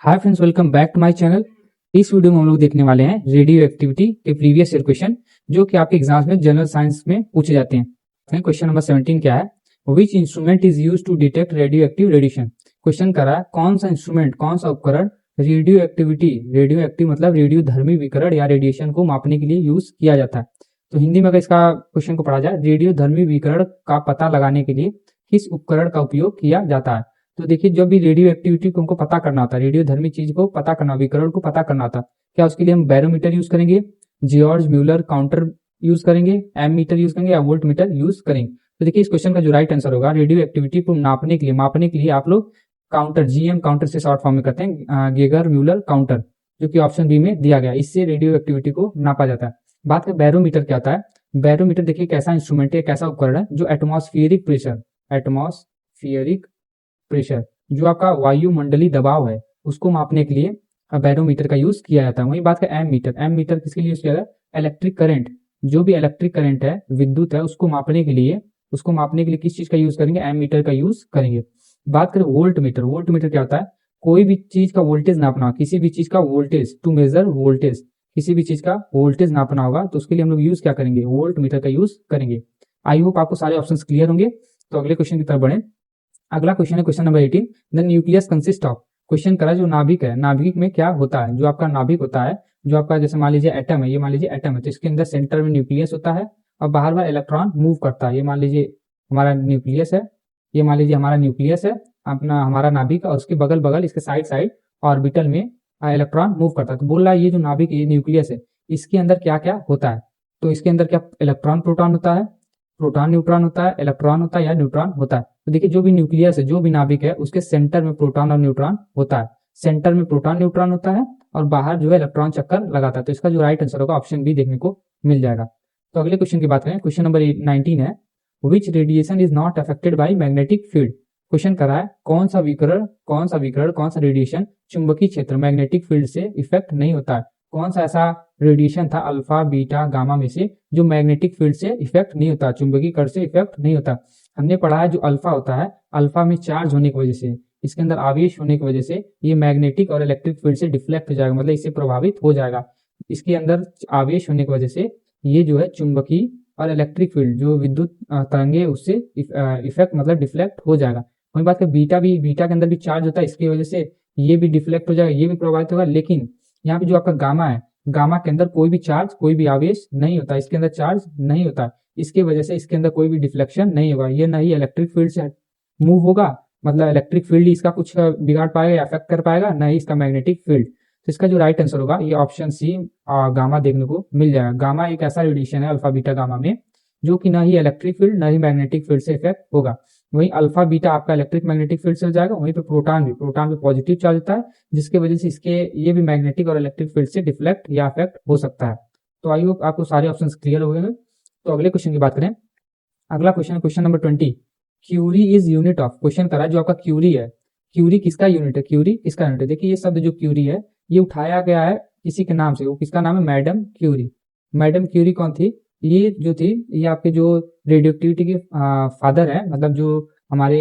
Hi friends, welcome back to my channel. इस video में हम लोग देखने वाले हैं रेडियो एक्टिविटी के प्रीवियस ईयर क्वेश्चन जो कि आपके एग्जाम्स में जनरल साइंस में पूछे जाते हैं। क्वेश्चन नंबर 17 क्या है? Which instrument is use to detect radio active radiation. Question कर रहा है कौन सा इंस्ट्रूमेंट, कौन सा उपकरण रेडियो एक्टिविटी, रेडियो एक्टिव मतलब रेडियो धर्मी विकिरण या रेडिएशन को मापने के लिए यूज किया जाता है। तो हिंदी में अगर इसका क्वेश्चन को पढ़ा जाए, रेडियो धर्मी विकिरण का पता लगाने के लिए किस उपकरण का उपयोग किया जाता है। तो देखिए, जब भी रेडियो एक्टिविटी को हमको पता करना होता है, रेडियो धर्मी चीज को पता करना, विकिरण को पता करना था, क्या उसके लिए हम बैरोमीटर यूज करेंगे, जॉर्ज म्यूलर काउंटर यूज करेंगे, एम मीटर यूज करेंगे या वोल्ट मीटर यूज करेंगे। तो देखिए, इस क्वेश्चन का जो राइट आंसर होगा, रेडियो एक्टिविटी को मापने के लिए आप लोग काउंटर, जीएम काउंटर से शॉर्ट फॉर्म में करते हैं, गेगर म्यूलर काउंटर, जो कि ऑप्शन बी में दिया गया। इससे रेडियो एक्टिविटी को नापा जाता है। बात करें बैरोमीटर क्या होता है। बैरोमीटर देखिए कैसा इंस्ट्रूमेंट है, कैसा उपकरण है जो एटमॉस्फेरिक प्रेशर जो आपका वायुमंडलीय दबाव है उसको मापने के लिए बैरोमीटर का यूज किया जाता है। वही बात है एम मीटर किसके लिए यूज किया जाता है? इलेक्ट्रिक करंट, जो भी इलेक्ट्रिक करंट है, विद्युत है, उसको मापने के लिए किस चीज का यूज करेंगे? एम मीटर का यूज करेंगे। बात करें वोल्ट मीटर क्या होता है? कोई भी चीज का वोल्टेज नापना, किसी भी चीज का वोल्टेज, टू मेजर वोल्टेज, किसी भी चीज का वोल्टेज नापना होगा तो उसके लिए हम लोग यूज क्या करेंगे? वोल्ट मीटर का यूज करेंगे। आई होप आपको सारे ऑप्शंस क्लियर होंगे। तो अगले क्वेश्चन की तरफ बढ़े। अगला क्वेश्चन है question number 18। The nucleus consist of. Question करा जो नाभिक है, नाभिक में क्या होता है? जो आपका नाभिक होता है, जो आपका जैसे मान लीजिए एटम है, ये मान लीजिए एटम है, तो इसके अंदर सेंटर में न्यूक्लियस होता है और बाहर बाहर इलेक्ट्रॉन मूव करता है। ये मान लीजिए हमारा न्यूक्लियस है, अपना हमारा नाभिक, और उसके बगल बगल इसके साइड साइड ऑर्बिटल में इलेक्ट्रॉन मूव करता है। तो बोल रहा है ये जो नाभिक, ये न्यूक्लियस है, इसके अंदर क्या क्या होता है? तो इसके अंदर क्या इलेक्ट्रॉन प्रोटॉन होता है, प्रोटॉन न्यूट्रॉन होता है, इलेक्ट्रॉन होता है या न्यूट्रॉन होता है। तो देखिए, जो भी न्यूक्लियस है, जो भी नाभिक है, उसके सेंटर में प्रोटॉन और न्यूट्रॉन होता है। सेंटर में प्रोटॉन न्यूट्रॉन होता है और बाहर जो है इलेक्ट्रॉन चक्कर लगाता है। तो इसका जो राइट आंसर होगा ऑप्शन बी देखने को मिल जाएगा। तो अगले क्वेश्चन की बात करें, क्वेश्चन नंबर 19 है which radiation is not affected by magnetic field. Question करा है कौन सा रेडिएशन चुंबकीय क्षेत्र, मैग्नेटिक फील्ड से इफेक्ट नहीं होता है। कौन सा ऐसा रेडिएशन था अल्फा बीटा गामा में से जो मैग्नेटिक फील्ड से इफेक्ट नहीं होता, चुंबकीय कण से इफेक्ट नहीं होता? हमने पढ़ा है जो अल्फा होता है, अल्फा में चार्ज होने की वजह से, इसके अंदर आवेश होने की वजह से ये मैग्नेटिक और इलेक्ट्रिक फील्ड से डिफ्लेक्ट हो जाएगा, मतलब इससे प्रभावित हो जाएगा। इसके अंदर आवेश होने की वजह से ये जो है चुंबकीय और इलेक्ट्रिक फील्ड, जो विद्युत तरंगे, उससे इफेक्ट मतलब डिफ्लेक्ट हो जाएगा। वही बात है बीटा के अंदर भी चार्ज होता है, इसकी वजह से ये भी डिफ्लेक्ट हो जाएगा, ये भी प्रभावित होगा। लेकिन यहाँ पे जो आपका गामा है, गामा के अंदर कोई भी चार्ज, कोई भी आवेश नहीं होता, इसके अंदर चार्ज नहीं होता, इसके वजह से इसके अंदर कोई भी डिफ्लेक्शन नहीं होगा। ये नहीं इलेक्ट्रिक फील्ड से मूव होगा, मतलब इलेक्ट्रिक फील्ड इसका कुछ बिगाड़ पाएगा या अफेक्ट कर पाएगा, नहीं इसका मैग्नेटिक फील्ड। तो इसका जो राइट आंसर होगा ये ऑप्शन सी गामा देखने को मिल जाएगा। गामा एक ऐसा रेडिएशन है अल्फा बीटा गामा में जो कि ना ही इलेक्ट्रिक फील्ड ना ही मैग्नेटिक फील्ड से इफेक्ट होगा। वहीं अल्फा बीटा आपका इलेक्ट्रिक मैग्नेटिक फील्ड से हो जाएगा, वहीं पे प्रोटॉन भी पॉजिटिव चार्ज होता है, जिसकी वजह से इसके ये भी मैग्नेटिक और इलेक्ट्रिक फील्ड से डिफ्लेक्ट या अफेक्ट हो सकता है। तो आई होप आपको सारे ऑप्शन क्लियर हो गए। तो अगले क्वेश्चन की बात करें। अगला question, question number 20। Curie is unit of. Question करा जो आपका क्यूरी है, क्यूरी किसका यूनिट है? क्यूरी किसका यूनिट है? देखिए, ये शब्द जो क्यूरी है ये उठाया गया है किसी के नाम से, वो किसका नाम है? Madam Curie. मैडम क्यूरी कौन थी? ये जो थी, ये आपके जो रेडियो एक्टिविटी के फादर है, मतलब जो हमारे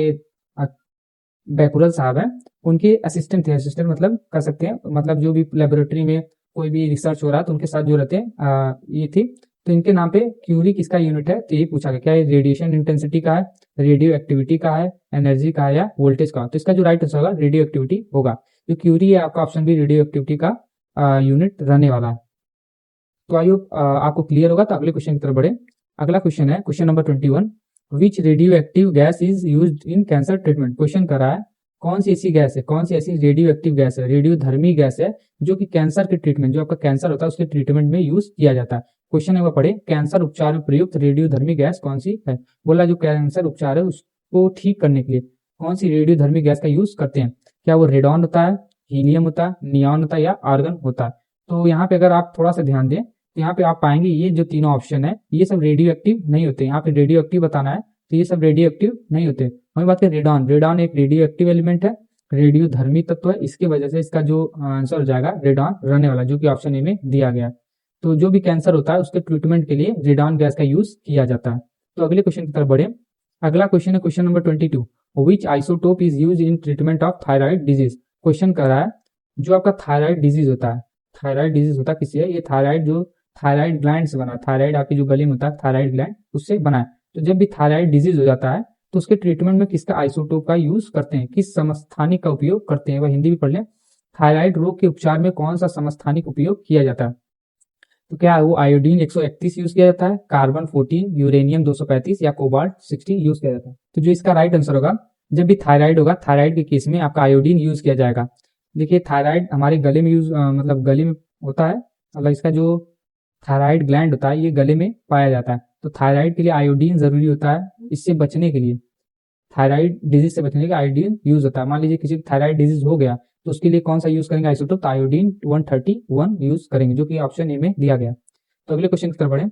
बैकुरल साहब हैं, उनके असिस्टेंट थे। असिस्टेंट मतलब कर सकते हैं, मतलब जो भी लेबोरेटरी में कोई भी रिसर्च हो रहा है तो उनके साथ जो रहते हैं, ये थी। तो इनके नाम पे क्यूरी किसका यूनिट है? तो ये पूछा गया, क्या ये रेडिएशन इंटेंसिटी का है, रेडियो एक्टिविटी का है, एनर्जी का है या वोल्टेज का? तो इसका जो राइट आंसर होगा रेडियो एक्टिविटी होगा। जो क्यूरी है आपका ऑप्शन भी रेडियो एक्टिविटी का यूनिट रहने वाला है। तो आई होप आपको क्लियर होगा। तो अगले क्वेश्चन की तरफ बढ़े। अगला क्वेश्चन है question number 21। Which radio active gas is use in cancer treatment. Question करा है कौन सी ऐसी गैस है, कौन सी ऐसी रेडियो एक्टिव गैस है, रेडियो धर्मी गैस है जो कि कैंसर के ट्रीटमेंट, जो आपका कैंसर होता है उसके ट्रीटमेंट में यूज किया जाता है। क्वेश्चन है वो पढ़े, कैंसर उपचार में प्रयुक्त रेडियो धर्मी गैस कौन सी है? बोला जो कैंसर उपचार है उसको ठीक करने के लिए कौन सी रेडियो धर्मी गैस का यूज करते हैं? क्या वो रेडॉन होता है, हीलियम होता है, नियॉन होता है या आर्गन होता है? तो यहाँ पे अगर आप थोड़ा सा ध्यान दें तो यहाँ पे आप पाएंगे ये जो तीनों ऑप्शन है ये सब रेडियो एक्टिव नहीं होते। यहाँ पे रेडियो एक्टिव बताना है तो ये सब रेडियो एक्टिव नहीं होते। वही बात है रेडॉन, रेडॉन एक रेडियो एक्टिव एलिमेंट है, रेडियो धर्मी तत्व है, इसकी वजह से इसका जो आंसर हो जाएगा रेडॉन रहने वाला, जो कि ऑप्शन ए में दिया गया है। तो जो भी कैंसर होता है उसके ट्रीटमेंट के लिए रेडॉन गैस का यूज किया जाता है। तो अगले क्वेश्चन की तरफ बढ़े। अगला क्वेश्चन है question number 22। Which isotope is use in treatment of thyroid disease. Question कर रहा है जो आपका थायराइड डिजीज होता है, थायराइड डिजीज होता किससे है, ये थायराइड जो थायराइड ग्लैंड से बना, थायराइड आपकी जो गले में होता है थायराइड ग्लैंड उससे बना है। तो जब भी थायराइड डिजीज हो जाता है तो उसके ट्रीटमेंट में किसका आइसोटोप का यूज करते हैं, किस समस्थानिक का उपयोग करते हैं, वह हिंदी भी पढ़ लें। थायराइड रोग के उपचार में कौन सा समस्थानिक उपयोग किया जाता है, तो क्या है वो आयोडीन 131 यूज किया जाता है, कार्बन 14, यूरेनियम 235 या कोबाल्ट 60 यूज किया जाता है। तो जो इसका राइट आंसर होगा, जब भी थायराइड होगा, थायराइड के केस में आपका आयोडीन यूज किया जाएगा। देखिए थायराइड हमारे गले में यूज मतलब गले में होता है, मतलब इसका जो थायराइड ग्लैंड होता है ये गले में पाया जाता है। तो थायराइड के लिए आयोडीन जरूरी होता है, इससे बचने के लिए, थायराइड डिजीज से बचने के लिए आयोडीन यूज होता है। मान लीजिए किसी को थायराइड डिजीज हो गया तो उसके लिए कौन सा यूज करेंगे आइसोटोप, तो आयोडीन 131 यूज करेंगे, जो कि ऑप्शन ए में दिया गया। तो अगले क्वेश्चन की तरफ बढ़े।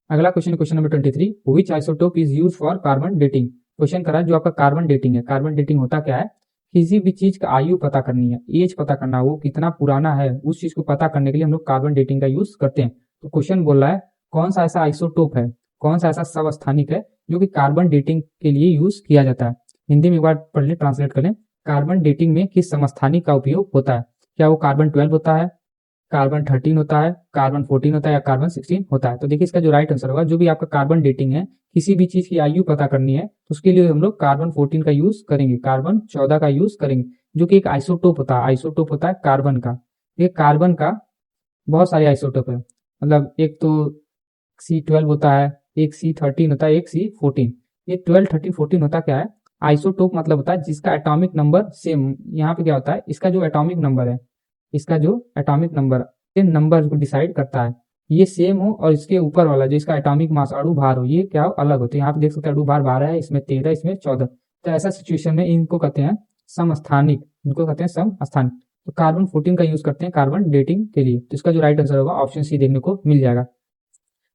अगला question, question number 23, which isotope is use for carbon dating. Question करा जो आपका कार्बन डेटिंग है, कार्बन डेटिंग होता क्या है, किसी भी चीज का आयु पता करनी है, एज पता करना, वो कितना पुराना है, उस चीज को पता करने के लिए हम लोग कार्बन डेटिंग का यूज करते हैं। तो क्वेश्चन बोल रहा है कौन सा ऐसा आइसोटोप है, कौन सा ऐसा सबस्थानिक है जो कि कार्बन डेटिंग के लिए यूज किया जाता है। हिंदी में एक बार पढ़ लें, ट्रांसलेट कर लें। कार्बन डेटिंग में किस समस्थानिक का उपयोग होता है, क्या वो कार्बन 12 होता है, कार्बन 13 होता है, कार्बन 14 होता है या कार्बन 16 होता है। तो देखिए इसका जो राइट आंसर होगा, जो भी आपका कार्बन डेटिंग है, किसी भी चीज की आयु पता करनी है तो उसके लिए हम लोग कार्बन 14 का यूज करेंगे, कार्बन 14 का यूज करेंगे, जो कि एक आइसोटोप होता है, आइसोटोप होता है कार्बन का। ये कार्बन का बहुत सारे आइसोटोप है, मतलब एक तो C12 होता है, एक C13 होता है, एक C14। ये 12, 13, 14 होता क्या है, आइसोटोप मतलब होता है जिसका एटॉमिक नंबर सेम। यहाँ पे क्या होता है, इसका जो एटॉमिक नंबर है, इसका जो एटॉमिक नंबर नंबर को डिसाइड करता है, ये सेम हो और इसके ऊपर वाला जो इसका एटॉमिक मास अणु भार हो, ये क्या हो, अलग होते हैं। यहाँ पे देख सकते हैं अणु भार 12 है, इसमें 13, इसमें 14। तो ऐसा सिचुएशन में इनको कहते हैं समस्थानिक, इनको कहते हैं समस्थानिक। तो कार्बन 14 का यूज करते हैं कार्बन डेटिंग के लिए। तो इसका जो राइट आंसर होगा ऑप्शन सी देखने को मिल जाएगा।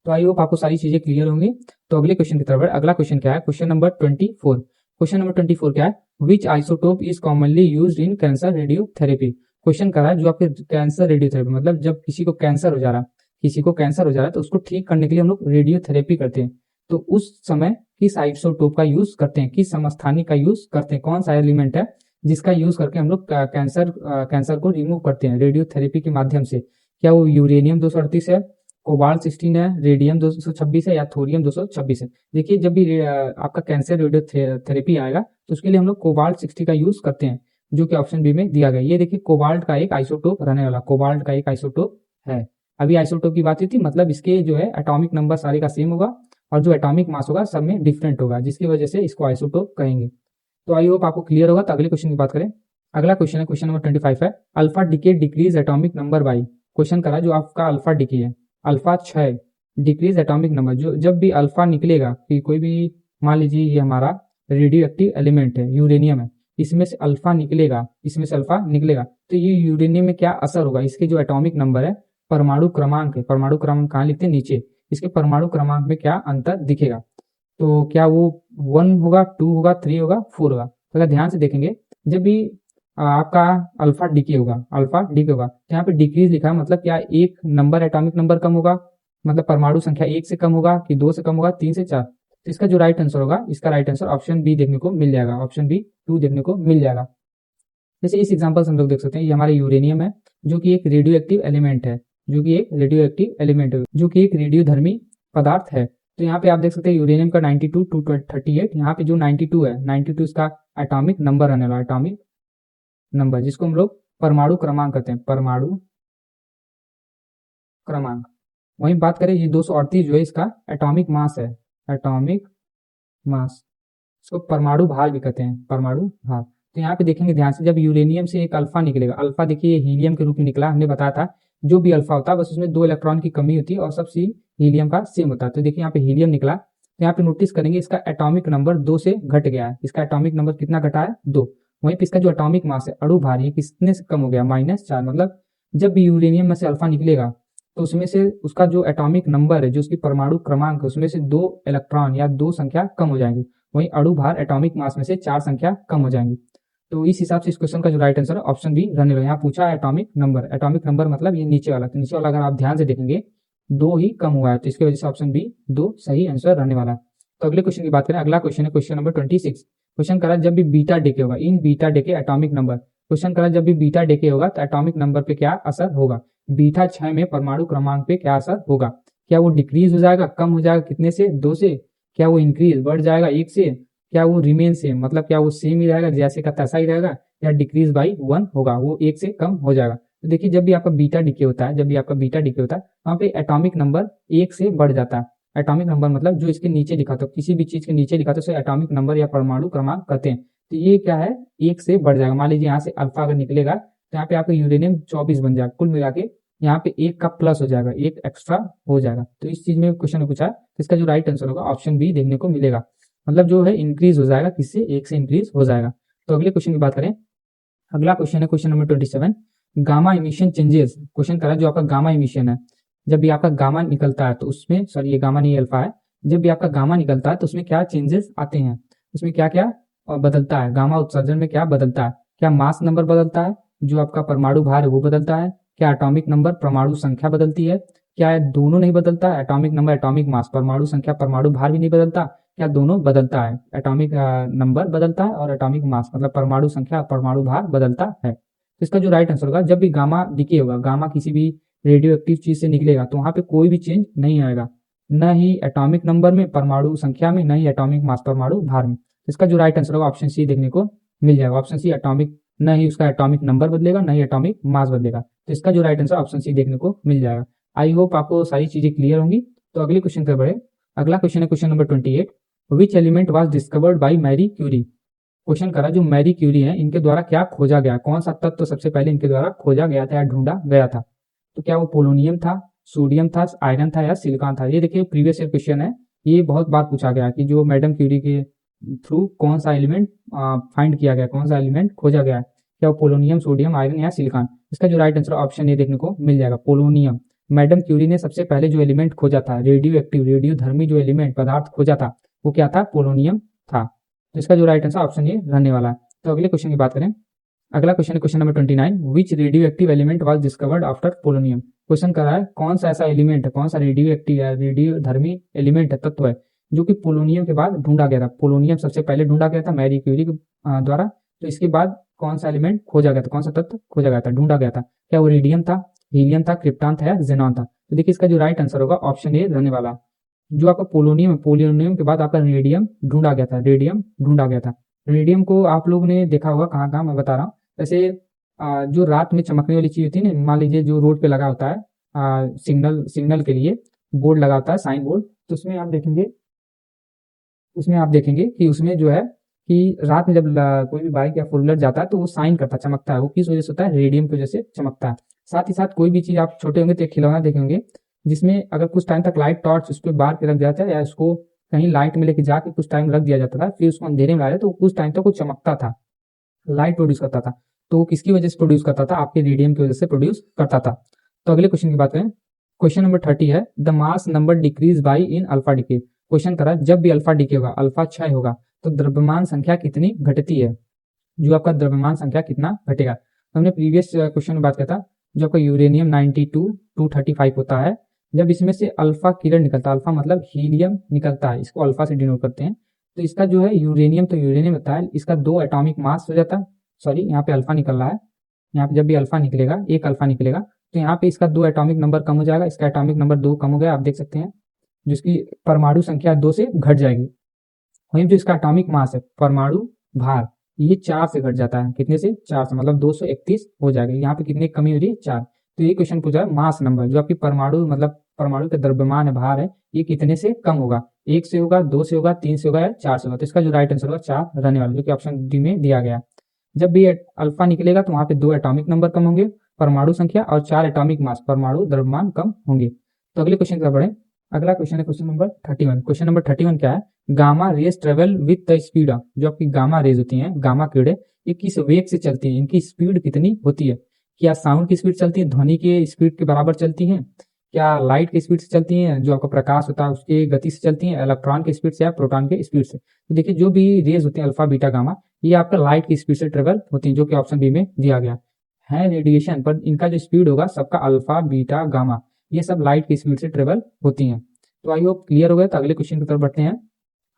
तो आई होप आपको सारी चीजें क्लियर होंगी। तो अगले क्वेश्चन की तरफ बढ़े। अगला क्वेश्चन क्या है, क्वेश्चन नंबर 24। क्वेश्चन नंबर 24 क्या है, which isotope is commonly used in cancer radiotherapy. Question कर रहा है जो आपके कैंसर रेडियोथेरेपी, मतलब जब किसी को कैंसर हो जा रहा, किसी को कैंसर हो जा रहा है तो उसको ठीक करने के लिए हम लोग रेडियोथेरेपी करते हैं। तो उस समय किस आइसोटोप का यूज करते हैं, किस समस्थानिक का यूज करते हैं, कौन सा एलिमेंट है जिसका यूज करके हम लोग कैंसर को रिमूव करते हैं रेडियोथेरेपी के माध्यम से। क्या वो यूरेनियम 238 है, कोबाल्ट 16 है, रेडियम 226 है या थोरियम 226 है। देखिए जब भी आपका कैंसर रेडियोथेरेपी आएगा तो उसके लिए हम लोग कोबाल्ट 60 का यूज करते हैं, जो कि ऑप्शन बी में दिया गया। ये देखिए कोबाल्ट का एक आइसोटोप रहने वाला, कोबाल्ट का एक आइसोटोप है। अभी आइसोटोप की बात हुई थी, मतलब इसके जो है एटॉमिक नंबर सारे का सेम होगा और जो एटॉमिक मास होगा सब में डिफरेंट होगा, जिसकी वजह से इसको आइसोटोप कहेंगे। तो आई होप आपको क्लियर होगा। तो अगले क्वेश्चन की बात करें। अगला क्वेश्चन है क्वेश्चन नंबर 25 है, alpha decay decrease atomic number by. Question करा जो आपका अल्फा डिके है, अल्फा 6 डिक्रीज एटॉमिक नंबर, जो जब भी अल्फा निकलेगा कि कोई भी, मान लीजिए ये हमारा रेडियो एक्टिव एलिमेंट है, यूरेनियम है, इसमें से अल्फा निकलेगा, इसमें से अल्फा निकलेगा, तो ये यूरेनियम में क्या असर होगा, इसके जो एटॉमिक नंबर है, परमाणु क्रमांक है, परमाणु क्रमांक कहाँ लिखते हैं, नीचे, इसके परमाणु क्रमांक में क्या अंतर दिखेगा। तो क्या वो 1 होगा, 2 होगा, 3 होगा, 4 होगा। तो अगर ध्यान से देखेंगे, जब भी आपका अल्फा डीके होगा, अल्फा डीके होगा, तो यहाँ पे डिक्रीज लिखा है, मतलब क्या एक नंबर एटॉमिक नंबर कम होगा, मतलब परमाणु संख्या 1 से कम होगा कि 2 से कम होगा, 3 से 4। तो इसका जो राइट आंसर होगा, इसका राइट आंसर ऑप्शन बी देखने को मिल जाएगा, ऑप्शन बी 2 देखने को मिल जाएगा। जैसे इस एग्जांपल से हम लोग देख सकते हैं, ये हमारा यूरेनियम है जो कि एक रेडियो एक्टिव एलिमेंट है, जो कि एक रेडियो एक्टिव एलिमेंट है, जो कि एक रेडियोधर्मी पदार्थ है। तो यहाँ पे आप देख सकते हैं यूरेनियम का 92 टू 38, यहाँ पे जो 92 है, 92 इसका एटॉमिक नंबर आने वाला, एटॉमिक नंबर, जिसको हम लोग परमाणु क्रमांक कहते हैं, परमाणु क्रमांक। वहीं बात करें ये 238 जो है, इसका एटॉमिक मास है, एटॉमिक मास, इसको परमाणु भार भी कहते हैं, परमाणु भार। तो यहाँ पे देखेंगे ध्यान से, जब यूरेनियम से एक अल्फा निकलेगा, अल्फा देखिए हीलियम के रूप में निकला, हमने बताया था जो भी अल्फा होता है बस उसमें 2 इलेक्ट्रॉन की कमी होती है और सब सी हीलियम का सेम होता है। तो देखिए यहाँ पे हीलियम निकला, तो यहाँ पे नोटिस करेंगे इसका एटॉमिक नंबर 2 से घट गया है, इसका एटॉमिक नंबर कितना घटा है, 2। वहीं पे इसका जो एटॉमिक मास है, अणु भार, ये कितने से कम हो गया, -4। मतलब जब भी यूरेनियम में से अल्फा निकलेगा तो उसमें से उसका जो एटॉमिक नंबर है, जो उसकी परमाणु क्रमांक है, उसमें से 2 इलेक्ट्रॉन या 2 संख्या कम हो जाएंगी। वहीं अणु भार एटॉमिक मास में से 4 संख्या कम हो जाएंगी। तो इस हिसाब से इस क्वेश्चन का जो राइट आंसर है ऑप्शन बी रहने वाला। यहाँ पूछा है एटॉमिक नंबर, एटॉमिक नंबर मतलब ये नीचे वाला, तो नीचे वाला अगर आप ध्यान से देखेंगे 2 ही कम हुआ है, तो इसकी वजह से ऑप्शन बी 2 सही आंसर रहने वाला है। तो अगले क्वेश्चन की बात करें। अगला क्वेश्चन है क्वेश्चन नंबर 26। क्वेश्चन करा जब भी बीटा डिके होगा, in beta decay atomic number. Question करा जब भी बीटा डिके होगा तो एटॉमिक नंबर पे क्या असर होगा, बीटा 6 में परमाणु क्रमांक पे क्या असर होगा, क्या वो डिक्रीज हो जाएगा, कम हो जाएगा कितने से 2 से, क्या वो इंक्रीज बढ़ जाएगा 1 से, क्या वो रिमेन सेम मतलब क्या वो सेम ही रहेगा जैसे का तैसा ही रहेगा, या डिक्रीज बाई 1 होगा, वो 1 से कम हो जाएगा। तो देखिए जब भी आपका बीटा डिके होता है, जब भी आपका बीटा डिके होता है वहां पे एटॉमिक नंबर 1 से बढ़ जाता है। एटॉमिक नंबर मतलब जो इसके नीचे लिखा था, किसी भी चीज के नीचे लिखा था उसे एटॉमिक नंबर या परमाणु क्रमांक कहते हैं। तो ये क्या है, 1 से बढ़ जाएगा। मान लीजिए यहाँ से अल्फा अगर निकलेगा तो यहाँ पे आपका यूरेनियम 24 बन जाएगा, कुल मिला के यहाँ पे 1 का प्लस हो जाएगा, 1 एक्स्ट्रा हो जाएगा। तो इस चीज में क्वेश्चन पूछा है, तो इसका जो राइट आंसर होगा ऑप्शन बी देखने को मिलेगा, मतलब जो है इंक्रीज हो जाएगा, किससे 1 से इंक्रीज हो जाएगा। तो अगले क्वेश्चन की बात करें, अगला क्वेश्चन है question number 27, gamma emission changes. Question करा जो आपका गामा इमिशन है, जब भी आपका गामा निकलता है तो उसमें, सॉरी ये गामा नहीं अल्फा है, जब भी आपका गामा निकलता है तो उसमें क्या चेंजेस आते हैं, उसमें क्या क्या बदलता है, गामा उत्सर्जन में क्या बदलता है, क्या मास नंबर बदलता है, जो आपका परमाणु भार है वो बदलता है, क्या एटॉमिक नंबर परमाणु संख्या बदलती है, क्या दोनों नहीं बदलता, एटॉमिक नंबर एटॉमिक मास परमाणु संख्या परमाणु भार भी नहीं बदलता, क्या दोनों बदलता है, एटॉमिक नंबर बदलता है और एटॉमिक मास मतलब परमाणु संख्या परमाणु भार बदलता है। तो इसका जो राइट आंसर होगा, जब भी गामा डिके होगा, गामा किसी भी रेडियो एक्टिव चीज से निकलेगा तो वहां पे कोई भी चेंज नहीं आएगा, न ही एटॉमिक नंबर में, परमाणु संख्या में, न ही एटॉमिक मास परमाणु भार में। तो इसका जो राइट आंसर होगा ऑप्शन सी देखने को मिल जाएगा, ऑप्शन सी एटॉमिक, न ही उसका एटॉमिक नंबर बदलेगा न ही एटॉमिक मास बदलेगा। तो इसका जो राइट आंसर ऑप्शन सी देखने को मिल जाएगा। आई होप आपको सारी चीजें क्लियर होंगी। तो अगले क्वेश्चन पर बढ़े, अगला क्वेश्चन है question number 28, which element was discovered by Marie Curie. Question करा जो मैरी क्यूरी है इनके द्वारा क्या खोजा गया, कौन सा तत्व तो सबसे पहले इनके द्वारा खोजा गया था या ढूंढा गया था। तो क्या वो पोलोनियम था, सोडियम था, आयरन था या सिलिकॉन था। ये देखिए प्रीवियस ईयर क्वेश्चन है, ये बहुत बार पूछा गया कि जो मैडम क्यूरी के थ्रू कौन सा एलिमेंट फाइंड किया गया, कौन सा एलिमेंट खोजा गया है, क्या वो पोलोनियम, सोडियम, आयरन या सिलिकॉन। इसका जो राइट आंसर ऑप्शन ए देखने को मिल जाएगा, पोलोनियम। मैडम क्यूरी ने सबसे पहले जो एलिमेंट खोजा था, रेडियो एक्टिव रेडियो धर्मी जो एलिमेंट पदार्थ खोजा था वो क्या था, पोलोनियम था। तो इसका जो राइट आंसर ऑप्शन ए रहने वाला है। तो अगले क्वेश्चन की बात करें, अगला क्वेश्चन है question number 29, which radio active element was discovered after polonium. Question कर रहा है कौन सा ऐसा एलिमेंट है, कौन सा रेडियो एक्टिव है, रेडियो धर्मी एलिमेंट है, तत्व है जो कि पोलोनियम के बाद ढूंढा गया था। पोलोनियम सबसे पहले ढूंढा गया था मैरी क्यूरी के द्वारा, तो इसके बाद कौन सा एलिमेंट खोजा गया था, कौन सा तत्व खोजा गया था, ढूंढा गया था, क्या वो रेडियम था, हीलियम था, क्रिप्टॉन था या जेनॉन था। तो देखिए इसका जो राइट आंसर होगा ऑप्शन ए रहने वाला, जो आपका पोलोनियम है, पोलोनियम के बाद आपका रेडियम ढूंढा गया था, रेडियम ढूंढा गया था। रेडियम को आप लोग ने देखा होगा कहाँ कहाँ, मैं बता रहा हूँ। जैसे जो रात में चमकने वाली चीज होती है ना, मान लीजिए जो रोड पे लगा होता है सिग्नल सिग्नल के लिए बोर्ड लगा होता है, साइन बोर्ड, तो उसमें आप देखेंगे, उसमें आप देखेंगे कि उसमें जो है कि रात में जब कोई भी बाइक या फोर व्हीलर जाता है तो वो साइन करता है, चमकता है, वो किस वजह से होता है, रेडियम की वजह से चमकता है। साथ ही साथ कोई भी चीज आप छोटे होंगे तो एक खिलौना देखेंगे जिसमें अगर कुछ टाइम तक लाइट टॉर्च उस पर बार के रख दिया जाता है या उसको कहीं लाइट में लेके जाके कुछ टाइम रख दिया जाता था, फिर उसको अंधेरे में लाया तो कुछ टाइम तक वो चमकता था, लाइट प्रोड्यूस करता था। तो वो किसकी वजह से प्रोड्यूस करता था, आपके रेडियम की वजह से प्रोड्यूस करता था। तो अगले क्वेश्चन की बात करें, क्वेश्चन नंबर 30 है, the mass number decrease by in alpha decay. Question करा जब भी अल्फा डिके होगा, अल्फा क्षय होगा तो द्रव्यमान संख्या कितनी घटती है, जो आपका द्रव्यमान संख्या कितना घटेगा। तो हमने प्रीवियस क्वेश्चन में बात किया था, जो आपका यूरेनियम 92 235 होता है, जब इसमें से अल्फा किरण निकलता है, अल्फा मतलब हीलियम निकलता है, इसको अल्फा से डिनोट करते हैं, तो इसका जो है यूरेनियम तो यूरेनियम होता है, इसका 2 एटॉमिक मास हो जाता है, सॉरी यहाँ पे अल्फा निकल रहा है, यहाँ पे जब भी अल्फा निकलेगा, एक अल्फा निकलेगा तो यहाँ पे इसका 2 एटॉमिक नंबर कम हो जाएगा, इसका एटॉमिक नंबर 2 कम हो गया, आप देख सकते हैं, जिसकी परमाणु संख्या 2 से घट जाएगी। वहीं जो इसका एटॉमिक मास है, परमाणु भार, ये 4 से घट जाता है, कितने से, 4 से, मतलब 231 हो जाएगा। यहाँ पे कितने कमी हो रही है, 4। तो ये क्वेश्चन पूछा है मास नंबर, जो आपकी परमाणु मतलब परमाणु का द्रव्यमान है, भार है, ये कितने से कम होगा, 1 से होगा, 2 से होगा, 3 से होगा या 4 से होगा। तो इसका जो राइट आंसर होगा 4 रहने वाला, जो कि ऑप्शन डी में दिया गया। जब भी अल्फा निकलेगा तो वहां पे 2 एटॉमिक नंबर कम होंगे, परमाणु संख्या, और 4 एटॉमिक मास परमाणु द्रव्यमान कम होंगे। तो अगले क्वेश्चन की तरफ बढ़े, अगला क्वेश्चन है क्वेश्चन नंबर 31। क्वेश्चन नंबर 31 क्या है, gamma raise travel with the speed of, जो आपकी गामा रेज होती हैं, गामा किरणें, ये किस वेग से चलती है, इनकी स्पीड कितनी होती है, क्या साउंड की स्पीड चलती है, ध्वनि के स्पीड के बराबर चलती है, क्या लाइट की स्पीड से चलती है, जो आपका प्रकाश होता है उसके गति से चलती है, इलेक्ट्रॉन की स्पीड से या प्रोटॉन के स्पीड से। तो देखिए जो भी रेज होती है अल्फा बीटा गामा, ये आपका लाइट की स्पीड से ट्रेवल होती है, जो कि ऑप्शन बी में दिया गया है रेडिएशन, पर इनका जो स्पीड होगा सबका अल्फा बीटा गामा, ये सब लाइट की स्पीड से ट्रेवल होती हैं। तो आई होप क्लियर हो गया। तो अगले क्वेश्चन की तरफ बढ़ते हैं।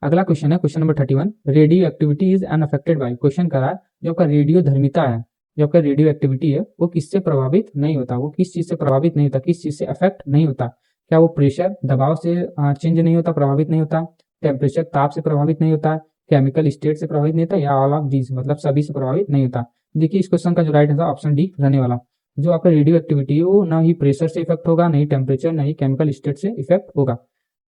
अगला क्वेश्चन है question number 31, radio activity is unaffected bye. Question करा है जो आपका रेडियो धर्मिता है, जो आपका रेडियो एक्टिविटी है वो किससे प्रभावित नहीं होता, वो किस चीज से प्रभावित नहीं होता, किस चीज से अफेक्ट नहीं होता। क्या वो प्रेशर दबाव से चेंज नहीं होता, प्रभावित नहीं होता, टेम्परेचर ताप से प्रभावित नहीं होता, केमिकल स्टेट से प्रभावित नहीं होता, या ऑल ऑफ दीज मतलब सभी से प्रभावित नहीं होता। देखिए इस क्वेश्चन का जो राइट आंसर ऑप्शन डी रहने वाला। जो आपका रेडियो एक्टिविटी है वो ना ही प्रेशर से इफेक्ट होगा, नहीं टेम्परेचर, नहीं केमिकल स्टेट से इफेक्ट होगा।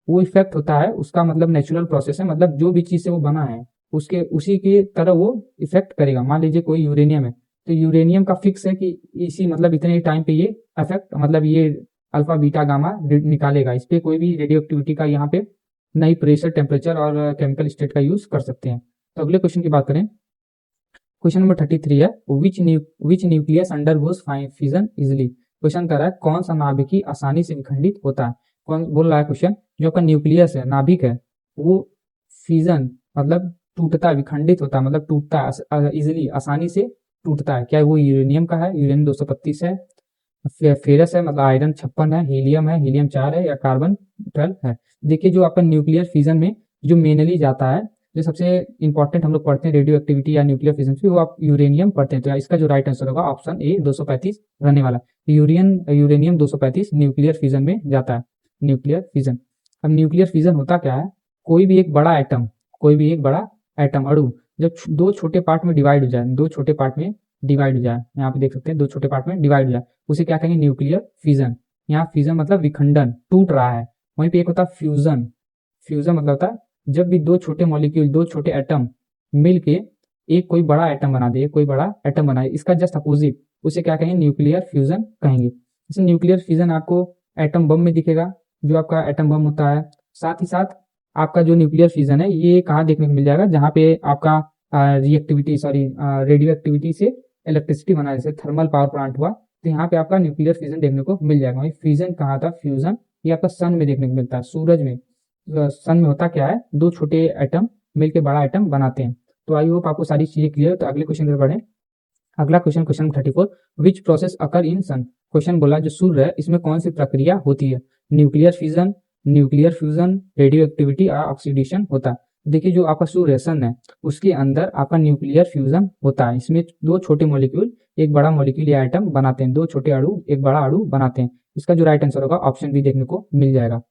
वो इफेक्ट होता है उसका मतलब नेचुरल प्रोसेस है, मतलब जो भी चीज से वो बना है उसके उसी की तरह वो इफेक्ट करेगा। मान लीजिए कोई यूरेनियम है, तो यूरेनियम का फिक्स है कि इसी मतलब इतने टाइम पे ये इफेक्ट मतलब ये अल्फा बीटा गामा निकालेगा। इस पे कोई भी रेडियो एक्टिविटी का यहाँ पे नई प्रेशर टेम्परेचर और केमिकल स्टेट का यूज कर सकते हैं। तो अगले क्वेश्चन की बात करें, क्वेश्चन नंबर 33 है which nucleus undergoes fission easily. Question कर रहा है कौन सा नाभिकी आसानी से विखंडित होता है। कौन बोल रहा है क्वेश्चन, जो आपका न्यूक्लियस है नाभिक है वो फिजन मतलब टूटता है, विखंडित होता है मतलब टूटता है इजिली आसानी से टूटता है। क्या वो यूरेनियम का है, यूरेनियम 235 है, फेरस है मतलब आयरन 56 है, हीलियम 4 है, या कार्बन 12 है। देखिए जो आपका न्यूक्लियर फिजन में जो मेनली जाता है, जो सबसे इंपॉर्टेंट हम लोग पढ़ते हैं रेडियो एक्टिविटी या न्यूक्लियर फिजन से, वो आप यूरेनियम पढ़ते हैं। तो इसका जो राइट आंसर होगा ऑप्शन ए 235 रहने वाला। यूरेनियम 235 न्यूक्लियर फिजन में जाता है। न्यूक्लियर फिजन, अब न्यूक्लियर फिजन होता क्या है, कोई भी एक बड़ा एटम अणु जब दो छोटे पार्ट में डिवाइड हो जाए, दो छोटे पार्ट में डिवाइड हो जाए, यहाँ पे देख सकते हैं दो छोटे पार्ट में डिवाइड हो जाए, उसे क्या कहेंगे न्यूक्लियर फिजन। यहाँ फिजन मतलब विखंडन, टूट रहा है। वहीं पे एक होता है फ्यूजन, फ्यूजन मतलब होता है जब भी दो छोटे मॉलिक्यूल, दो छोटे एटम मिलके एक कोई बड़ा एटम बना दे, कोई बड़ा एटम बनाए, इसका जस्ट अपोजिट उसे क्या कहेंगे न्यूक्लियर फ्यूजन कहेंगे। जैसे न्यूक्लियर फिजन आपको एटम बम में दिखेगा, जो आपका एटम बम होता है। साथ ही साथ आपका जो न्यूक्लियर फिजन है ये कहाँ देखने को मिल जाएगा, जहाँ पे आपका रेडियो एक्टिविटी से इलेक्ट्रिसिटी बना, जैसे थर्मल पावर प्लांट हुआ, तो यहाँ पे आपका न्यूक्लियर फिजन देखने को मिल जाएगा। वही फ्यूजन कहाँ था, फ्यूजन ये आपका सन में देखने को मिलता है, सूरज में। सन में होता क्या है, दो छोटे एटम मिलकर बड़ा एटम बनाते हैं। तो आई होप आपको सारी चीजें क्लियर है। तो अगले क्वेश्चन पर बढ़े। अगला question, question 34, which process occur in sun. Question बोला जो सूर्य है इसमें कौन सी प्रक्रिया होती है, nuclear fission, nuclear fusion, radio activity या ऑक्सीडेशन होता है। देखिए जो आपका सूर्य सन है उसके अंदर आपका न्यूक्लियर फ्यूजन होता है। इसमें दो छोटे मॉलिक्यूल एक बड़ा मॉलिक्यूल या आइटम बनाते हैं, दो छोटे अणु एक बड़ा अणु बनाते हैं। इसका जो राइट आंसर होगा ऑप्शन बी देखने को मिल जाएगा।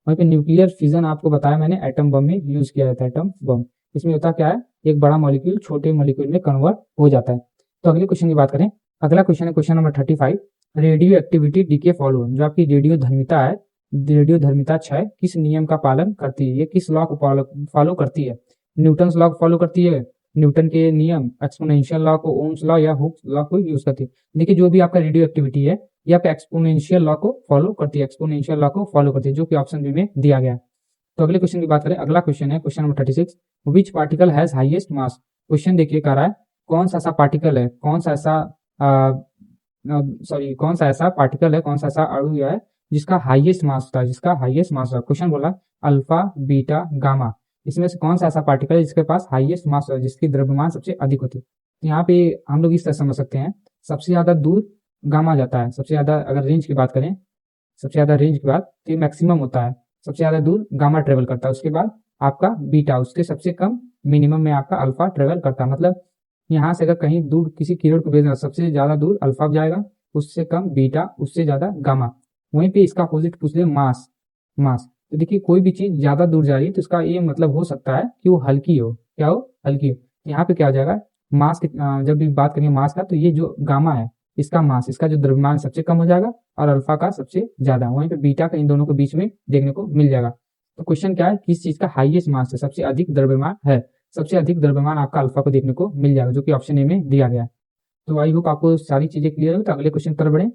वहीं पे न्यूक्लियर फिजन आपको बताया मैंने एटम बम में यूज किया जाता है, एटम बम। इसमें होता क्या है, एक बड़ा मॉलिक्यूल छोटे मॉलिक्यूल में कन्वर्ट हो जाता है। तो अगले क्वेश्चन की बात करें, अगला क्वेश्चन है question number 35, radio activity decay follow. जो आपकी रेडियो धर्मिता है, रेडियो धर्मिता 6 किस नियम का पालन करती है, ये किस लॉ को फॉलो करती है। न्यूटन लॉ को फॉलो करती है, न्यूटन के नियम, एक्सपोनेंशियल लॉ को, ओम्स लॉ या हुक्स लॉ को यूज करती है। देखिए जो भी आपका रेडियो एक्टिविटी है ये आपका एक्सपोनेंशियल लॉ को फॉलो करती है, एक्सपोनेंशियल लॉ को फॉलो करती है, जो कि ऑप्शन बी में दिया गया है। तो अगले क्वेश्चन की बात करें, अगला क्वेश्चन है question number 36, which particle has highest mass. Question देखिए कह रहा है कौन सा ऐसा पार्टिकल है, कौन सा ऐसा पार्टिकल है, कौन सा ऐसा अणु है जिसका हाईएस्ट मास होता है, जिसका हाईएस्ट मास होता है। क्वेश्चन बोला अल्फा बीटा गामा, इसमें से कौन सा ऐसा पार्टिकल है जिसके पास हाईएस्ट मास होता है, जिसकी द्रव्यमान सबसे अधिक होती है। तो यहाँ पे हम लोग इस तरह समझ सकते हैं, सबसे ज्यादा दूर गामा जाता है, सबसे ज्यादा अगर रेंज की बात करें, सबसे ज्यादा रेंज की बात तो मैक्सिमम होता है, सबसे ज्यादा दूर गामा ट्रेवल करता है, उसके बाद आपका बीटा, उसके सबसे कम मिनिमम में आपका अल्फा ट्रेवल करता है। मतलब यहाँ से अगर कहीं दूर किसी किरण को भेजना, सबसे ज्यादा दूर अल्फा जाएगा, उससे कम बीटा, उससे ज्यादा गामा। वहीं पे इसका अपोजिट पूछ ले मास, मास तो देखिए कोई भी चीज ज्यादा दूर जा रही है तो इसका ये मतलब हो सकता है कि वो हल्की हो, क्या हो, हल्की हो। यहाँ पे क्या हो जाएगा, मास जब भी बात करेंगे मास का, तो ये जो गामा है इसका मास, इसका जो द्रव्यमान सबसे कम हो जाएगा और अल्फा का सबसे ज्यादा, वहीं पे बीटा का इन दोनों के बीच में देखने को मिल जाएगा। तो क्वेश्चन क्या है, किस चीज का हाईएस्ट मास है, सबसे अधिक द्रव्यमान है, सबसे अधिक द्रव्यमान आपका अल्फा को देखने को मिल जाएगा, जो कि ऑप्शन ए में दिया गया है। तो आई होप आपको सारी चीजें क्लियर हो। तो अगले क्वेश्चन पर बढ़े।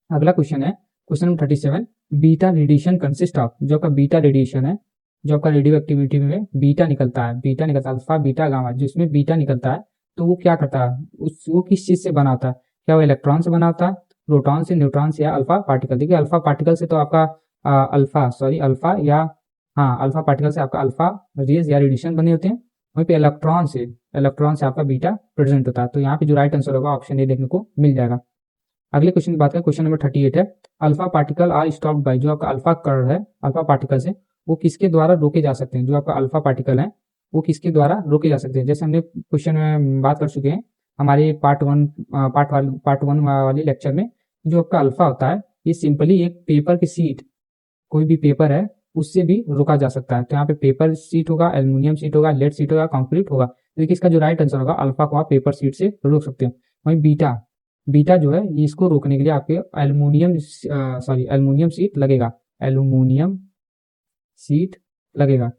अगला क्वेश्चन है question number 37, beta radiation consist of. जो आपका बीटा रेडिएशन है, जो आपका रेडियो एक्टिविटी में बीटा निकलता है, बीटा निकलता है अल्फा बीटा गामा, जिसमें बीटा निकलता है तो वो क्या करता है, वो किस चीज से बना होता है, क्या वो इलेक्ट्रॉन से बना होता है, प्रोटॉन से, न्यूट्रॉन से, या अल्फा पार्टिकल। देखिए अल्फा पार्टिकल से तो आपका अल्फा पार्टिकल से आपका अल्फा रेज या रेडिएशन बने होते हैं। वहीं पे इलेक्ट्रॉन से आपका बीटा प्रेजेंट होता है। तो यहाँ पे जो राइट आंसर होगा ऑप्शन ए देखने को मिल जाएगा। अगले क्वेश्चन की बात करें, क्वेश्चन नंबर 38 है, alpha particle are stopped by. जो आपका अल्फा कण है, अल्फा पार्टिकल से वो किसके द्वारा रोके जा सकते हैं, जो आपका अल्फा पार्टिकल है वो किसके द्वारा रोके जा सकते हैं। जैसे हमने क्वेश्चन में बात कर चुके हैं हमारे पार्ट वन वाले लेक्चर में, जो आपका अल्फा होता है ये सिंपली एक पेपर की शीट, कोई भी पेपर है उससे भी रोका जा सकता है। तो यहाँ पे पेपर शीट होगा, एल्यूमिनियम शीट होगा, लेड शीट होगा, कंक्रीट होगा। तो देखिए इसका जो राइट आंसर होगा, अल्फा को आप पेपर शीट से रोक सकते हैं। वहीं बीटा, बीटा जो है इसको रोकने के लिए आपके एल्यूमिनियम शीट लगेगा, एल्यूमिनियम शीट लगेगा।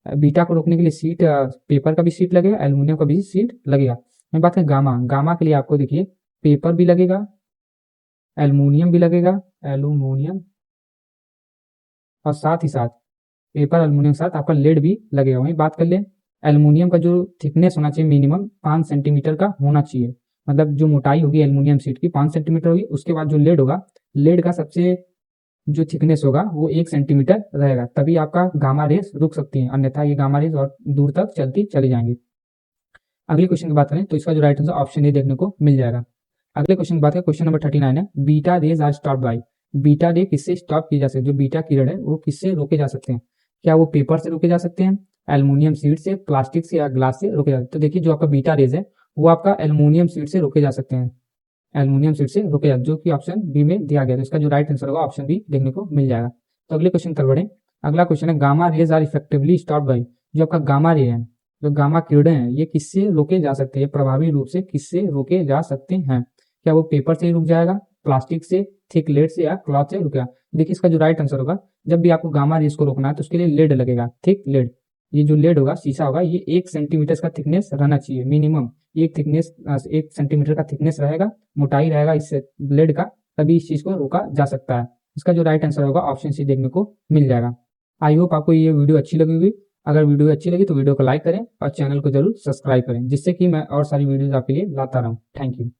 बीटा को रोकने के लिए शीट, पेपर का भी शीट लगेगा, एल्यूमिनियम का भी शीट लगेगा। मैं बात करें गामा, गामा के लिए आपको देखिए पेपर भी लगेगा, एल्यूमिनियम भी लगेगा, एल्यूमिनियम और साथ ही साथ पेपर एल्यूमिनियम के साथ आपका लेड भी लगेगा। वहीं बात कर ले एल्यूमिनियम का जो थिकनेस होना चाहिए मिनिमम 5 सेंटीमीटर का होना चाहिए, मतलब जो मोटाई होगी एल्यूमिनियम शीट की 5 सेंटीमीटर होगी। उसके बाद जो लेड होगा, लेड का सबसे जो थिकनेस होगा वो 1 सेंटीमीटर रहेगा, तभी आपका गामा रेस रुक सकती है, अन्यथा ये गामा रेस और दूर तक चलती चली जाएंगी। अगले क्वेश्चन की बात करें तो इसका जो राइट आंसर ऑप्शन ए देखने को मिल जाएगा। अगले क्वेश्चन की बात करें, क्वेश्चन नंबर 39 है, beta rays are stop by, beta ray किससे स्टॉप किए जा सकते हैं, जो बीटा किरण है वो किससे रोके जा सकते हैं। क्या वो पेपर से रोके जा सकते हैं, एल्यूमिनियम शीट से, प्लास्टिक से या ग्लास से रोके जा सकते हैं। तो देखिए जो आपका बीटा रेज है वो आपका एल्यूमिनियम शीट से रोके जा सकते हैं, एल्यूमिनियम शीट से रोके जा, जो कि ऑप्शन बी में दिया गया है। तो इसका जो राइट आंसर होगा ऑप्शन बी देखने को मिल जाएगा। तो अगले क्वेश्चन पर बढ़े। अगला क्वेश्चन है, gamma rays are effectively stop by, जो आपका गामा रे है, जो गामा किरणें हैं ये किससे रोके जा सकते हैं, प्रभावी रूप से किससे रोके जा सकते हैं। क्या वो पेपर से रुक जाएगा, प्लास्टिक से, थिक लेड से या क्लॉथ से रुकेगा। देखिए इसका जो राइट आंसर होगा, जब भी आपको गामा रेज को रोकना है तो उसके लिए लेड लगेगा, थिक लेड। ये जो लेड होगा, शीशा होगा, ये 1 सेंटीमीटर का थिकनेस रहना चाहिए मिनिमम, 1 सेंटीमीटर का थिकनेस रहेगा, मोटाई रहेगा इस लेड का, तभी इस चीज को रोका जा सकता है। इसका जो राइट आंसर होगा ऑप्शन सी देखने को मिल जाएगा। आई होप आपको ये वीडियो अच्छी लगी होगी। अगर वीडियो अच्छी लगी तो वीडियो को लाइक करें और चैनल को जरूर सब्सक्राइब करें, जिससे कि मैं और सारी वीडियोज आपके लिए लाता रहूं। Thank you.